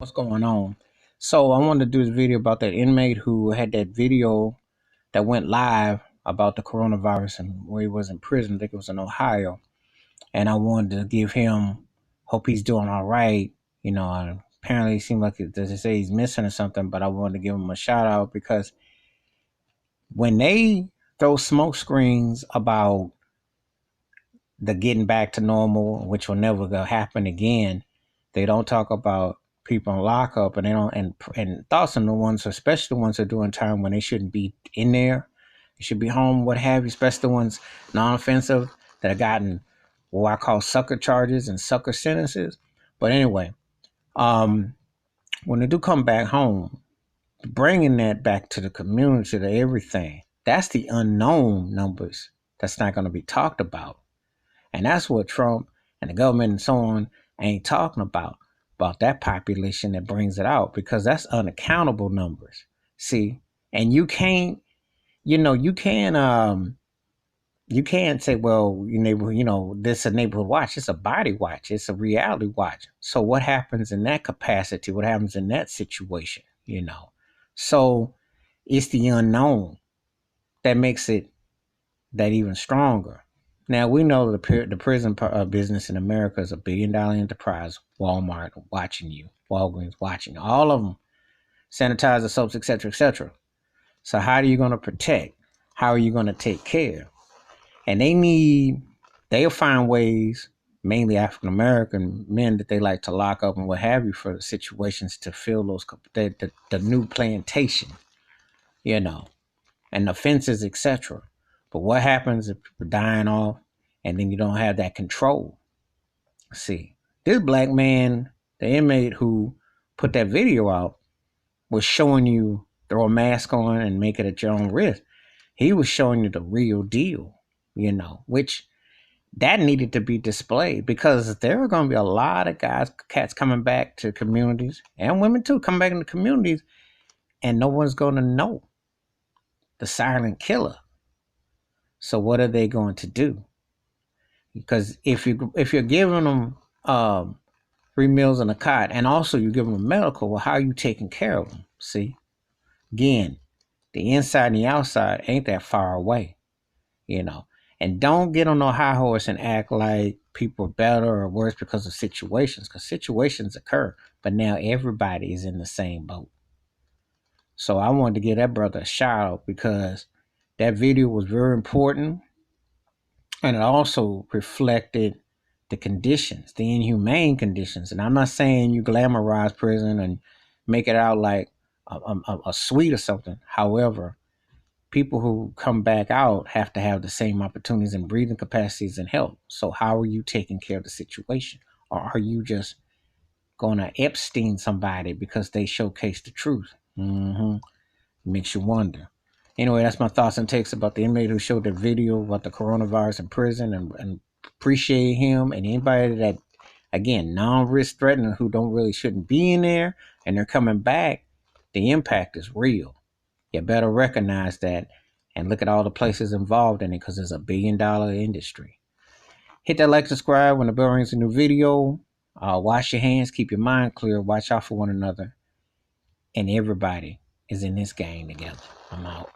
What's going on? So I wanted to do this video about that inmate who had that video that went live about the coronavirus and where he was in prison. I think it was in Ohio. And I wanted to give him hope he's doing all right. Apparently it seemed like they say he's missing or something, but I wanted to give him a shout out because when they throw smoke screens about the getting back to normal, which will never go happen again. They don't talk about people in lockup, and they don't, and thoughts on the ones, especially the ones that are doing time when they shouldn't be in there. They should be home, what have you. Especially the ones non-offensive that have gotten what I call sucker charges and sucker sentences. But anyway, um, when they do come back home, bringing that back to the community, to everything, that's the unknown numbers that's not going to be talked about. And that's what Trump and the government and so on ain't talking about that population that brings it out, because that's unaccountable numbers. See, and you can't say, well, this is a neighborhood watch. It's a body watch. It's a reality watch. So what happens in that capacity? What happens in that situation? So it's the unknown that makes it that even stronger. Now we know the prison business in America is $1 billion enterprise. Walmart watching you, Walgreens watching you, all of them, sanitizer, soaps, etc., etc. So how are you going to protect? How are you going to take care? And they'll find ways, mainly African American men that they like to lock up and what have you, for situations to fill those the new plantation, and the fences, etc. But what happens if people are dying off and then you don't have that control? See, this black man, the inmate who put that video out, was showing you throw a mask on and make it at your own risk. He was showing you the real deal, which that needed to be displayed, because there are going to be a lot of cats coming back to communities, and women too, coming back into communities, and no one's going to know the silent killer. So what are they going to do? Because if you're giving them 3 meals and a cot, and also you're giving them medical, well, how are you taking care of them? See, again, the inside and the outside ain't that far away, And don't get on no high horse and act like people are better or worse because of situations, because situations occur, but now everybody is in the same boat. So I wanted to give that brother a shout out, because that video was very important. And it also reflected the conditions, the inhumane conditions. And I'm not saying you glamorize prison and make it out like a suite or something. However, people who come back out have to have the same opportunities and breathing capacities and health. So how are you taking care of the situation? Or are you just going to Epstein somebody because they showcase the truth? Makes you wonder. Anyway, that's my thoughts and takes about the inmate who showed the video about the coronavirus in prison, and appreciate him, and anybody that, again, non-risk threatening, who shouldn't be in there, and they're coming back. The impact is real. You better recognize that and look at all the places involved in it, because it's $1 billion industry. Hit that like, subscribe when the bell rings, a new video. Wash your hands, keep your mind clear, watch out for one another, and everybody is in this game together. I'm out.